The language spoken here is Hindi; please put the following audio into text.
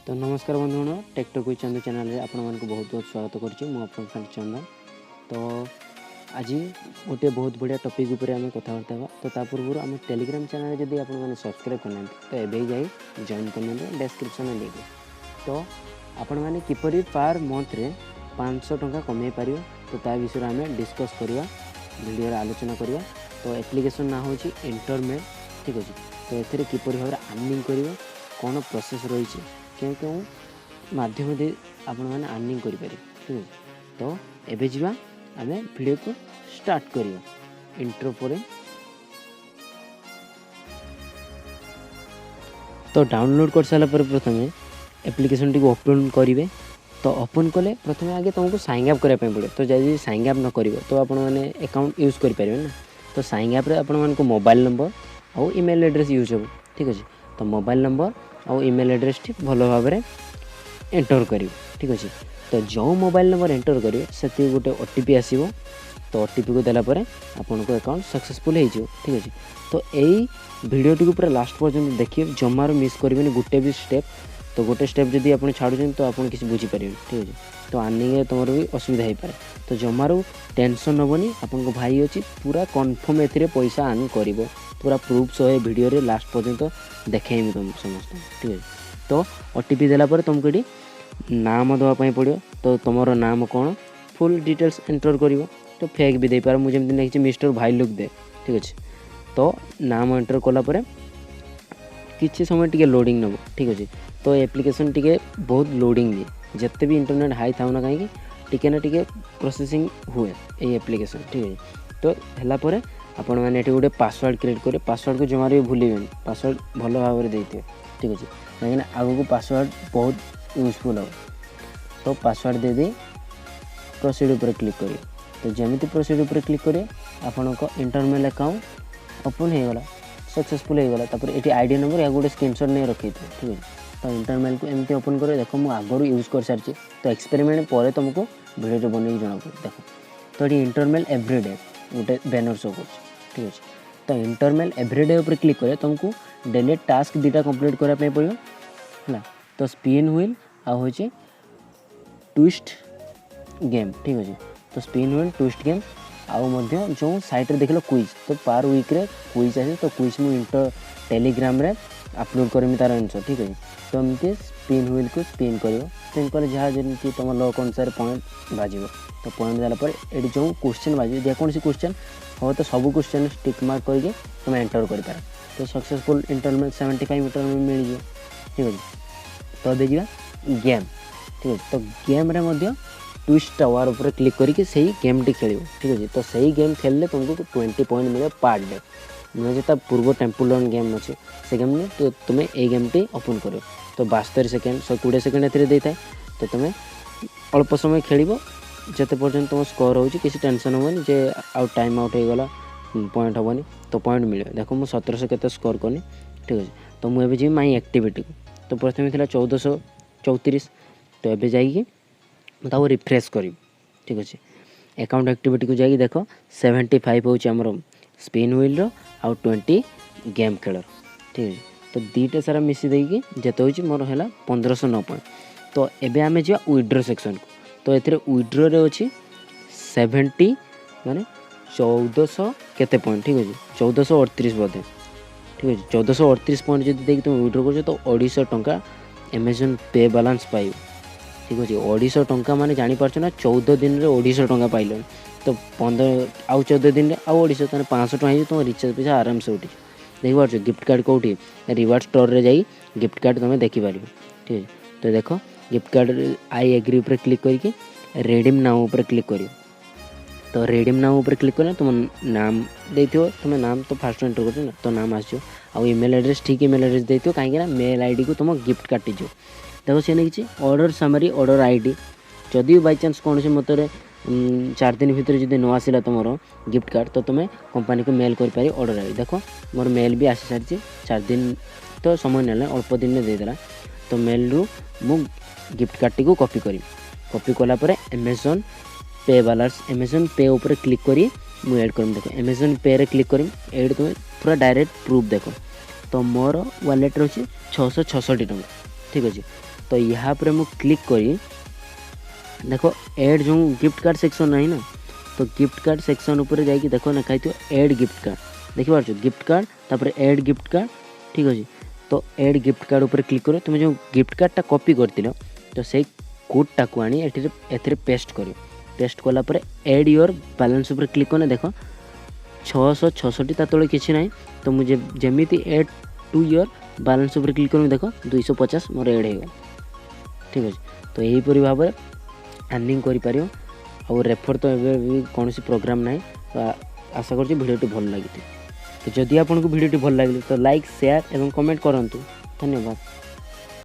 तो नमस्कार बंधुगण टेक्टोक चंदू चैनल रे आपण मानक बहुत बहुत स्वागत करछि मु आपन फ्रेंड चंदन। तो आज गोटे बहुत बढ़िया टॉपिक ऊपर आम कथबार्ता हेबा। तो ता पूर्व आम टेलीग्राम चैनल जदि आपण माने सब्सक्राइब करना तो एबे जाई जॉइन करने डिस्क्रिप्शन में लिंक। तो आपण माने किपरि पर मंथ रे 500 टंका कमाई पारियो तो ता विषय आम डिस्कस करिया वीडियो रे आलोचना करिया। तो एप्लिकेशन ना होची इंटरमेल, ठीक अछि। तो एथिरे किपरि भाबरे अर्निंग करियो कोन प्रोसेस रही है क्यों क्यों माध्यम दे आपण मैंने अर्निंग करें, ठीक है। तो एबे जीवा आम वीडियो को स्टार्ट करियो इंट्रो पर। तो डाउनलोड कर सारा पर प्रथम एप्लिकेशन टी ओपन करेंगे। तो ओपन कले प्रथम आगे तुमको साइन अप करने पड़े। तो जब साइन अप न कर तो आपण मैंने अकाउंट यूज करें ना। तो साइन अप आपण मानक मोबाइल नंबर और ईमेल एड्रेस यूज हो, ठीक अच्छे। तो मोबाइल नंबर और ईमेल एड्रेस टी भल भाव में एंटर करियो, ठीक अच्छे। तो जो मोबाइल नंबर एंटर करियो से गोटे ओटीपी आसीबो। तो ओटीपी को देला परे आपन को अकाउंट सक्सेसफुल हो जाए, ठीक अच्छे। तो यही वीडियो टी पूरा लास्ट पर्यंत देखिए, जमार मिस करेंगे गोटे भी स्टेप। तो गोटे स्टेप जदि आप छाड़ुन तो आप किसी बुझीपारे, ठीक अच्छे। तो अर्निंग तुम भी असुविधा हो पाए। तो जमारू टेंशन हेनी, आपन भाई अच्छी पूरा कन्फर्म ए पैसा अर्न कर पूरा प्रूफ सह वीडियो रे लास्ट पर्यंत देखेमी तुम समस्त, ठीक है। तो ओटीपी देला पर तुमको ये नाम देवाई पड़ो। तो तुम नाम कौन फुल डिटेल्स एंटर कर। तो फेक भी दे पार, मुझे लिखी मिस्टर भाई लुक दे, ठीक अच्छे। तो नाम एंटर कलापर किसी समय टी लोडिंग नब, ठीक अच्छे। तो एप्लिकेशन टी बहुत लोडिंग दिए, जिते भी इंटरनेट हाई था ना कहीं टिके ना टिके प्रोसेसिंग हुए ये एप्लिकेशन, ठीक है। तो है आपण मैंने ये गोटे पासवर्ड क्रिएट करें। पासवर्ड को जमार भी भूलें, पासवर्ड भल भाव में देते, ठीक अच्छे। कहीं आग को पासवर्ड बहुत यूजफुल हो। तो पासवर्ड दे दी प्रोसीड ऊपर क्लिक करिए। तो जमी प्रोसीड ऊपर क्लिक करिए आपण इंटरमेल अकाउंट ओपन हो गला, सक्सेसफुल हो गला। तापर ये आईडी नंबर या गोटे स्क्रीनशॉट नहीं रखी थे, ठीक है। तो इंटरमेल को एमती ओपन कर देखो मुझे आगुरी यूज कर सारी। तो एक्सपेरिमेंट पर तुमको वीडियो बन जना पड़े देखो। तो ये इंटरमेल एवरीडे गोटे बैनर शो कर, ठीक अच्छे। तो इंटरमेल एवरीडे ऊपर क्लिक करे तुमको डेली टास्क दुटा कंप्लीट करने पड़ो है। तो स्पिन व्हील आउ ट्विस्ट गेम, ठीक अच्छे। तो स्पिन व्हील ट्विस्ट गेम आउ जो साइट रे देख लो क्विज। तो पर वीक रे क्विज आसे। तो क्विज मुझे टेलीग्राम रे अपलोड करमी तार आंसर, ठीक है। तो एमती स्पिन व्हील को स्पिन कर, स्पिन कले जहाँ जमी तुम लक अनुसार पॉइंट बाजो। तो पॉइंट देला ये जो क्वेश्चन बाजो जेकोसी क्वेश्चन हो तो सब क्वेश्चन टिक मार्क करके तुम एंटर कर पार। तो सक्सेसफुल इंटरमेल 75 इंटरमेल मिल जाए, ठीक है। तो देखिए गेम, ठीक है। तो गेम रे मध्य ट्विस्ट टावर ऊपर क्लिक करके सही गेम टी खेल, ठीक है। तो सही गेम खेलले तुमको 20 पॉइंट मिले पर डे। मुझे पूर्व टेम्पल रन गेम अच्छे से गेम में तो तुम्हें ये गेम टी ओपन कर। तो 72 सेकेंड 120 सेकेंड ए था। तो तुम्हें अल्प समय खेल जिते पर्यटन तुम स्कोर हो किसी टेंशन हेनी जे आउट टाइम आउट हो गला पॉइंट हेनी। तो पॉइंट मिले देखो मुझे 1700 के स्कोर कनी, ठीक है। तो मुझे जी माई एक्टिविटी को। तो प्रथम थी 1434। तो ये जाकि रिफ्रेश करी, ठीक अच्छे। अकाउंट एक्टिविटी को जाकि देख 75 हूँ आमर स्पिन व्हील आउ 20 गेम खेल, ठीक है। तो दीटा सारा मिसी देगी जिते हो मोर है 1509 पॉइंट। तो एबे आमे जा विड्रो सेक्शन को। तो ये विड्रो रे अच्छी 70 माने 1400 केते पॉइंट, ठीक अच्छे। 1438 बोधे, ठीक है। 1438 पॉइंट जब देखिए तुम विड्रो कर तो 250 टंका अमेजन पे बालांस पाइब, ठीक अच्छे। 250 टंका माने जापर ना 14 दिन में 250 टंका पाइल। तो 15 आउ 14 दिन में आउ 250 500 टंका तुम रिचार्ज पैसा आराम से उठी देख पार। गिफ्ट कार्ड कौटी रिवार्ड स्टोर रे जाई गिफ्ट कार्ड तुम देखिपार, ठीक है। तो देख गिफ्ट कार्ड आई एग्री ऊपर क्लिक करके रिडीम नाउ ऊपर क्लिक कर। तो रिडीम नाउ ऊपर क्लिक कर तुम नाम देथियो, तुम नाम तो फास्ट एंटर कर ना। तो नाम आसो आउ ईमेल एड्रेस ठीक ईमेल एड्रेस देथियो कहीं मेल आईडी को तुम गिफ्ट काटी जो। देखो सी नहीं ऑर्डर सामरी ऑर्डर आईडी जदि बाई चान्स कौन से मत 4 दिन भीतर जब न आसला तुम गिफ्ट कार्ड तो तुम्हें कंपनी को मेल कर पारि ऑर्डर आई। देखो मोर मेल भी आसी सारी 4 दिन तो समय ना अल्प दिन में देदेला। तो मेल रु मु गिफ्ट कार्ड को कॉपी करी। कॉपी कलापर अमेजन पे बालांस अमेजन पे ऊपर क्लिक करी मुझे ऐड करम। देखो अमेजन पे रे क्लिक करी एड तुम्हें पूरा डायरेक्ट प्रूफ देखो। तो मोर वालेट रही 666 टंका, ठीक अच्छे। तो यहाँ पर मुझे क्लिक करी देखो एड जो गिफ्ट कार्ड सेक्शन ना ना तो गिफ्ट कार्ड सेक्शन ऊपर जाकि देख ना खाई एड गिफ्ट कार्ड देखिपार गिफ्ट कार्ड तापर एड गिफ्ट कार्ड ठीक अच्छे तो एड गिफ्ट कार्ड ऊपर क्लिक कर तुम जो गिफ्ट कार्डटा कॉपी कर तो से कोडटा को आनी एथिरे पेस्ट कर पेस्ट कलापर एड योर बैलेंस ऊपर क्लिक करना देख 666 ता तले किसी ना तो मुझे जमीती एड टू योर बैलेंस ऊपर क्लिक कर देख 250 मोर एड हो ठीक अच्छे तो यहीपरी भाव में अर्निंग कर और रेफर तो एवं कौन प्रोग्राम ना तो आशा कर भिडियोटी भल लगी तो जदि आपको भिडियोटी भल लगे तो लाइक शेयर एवं कमेंट करूँ धन्यवाद।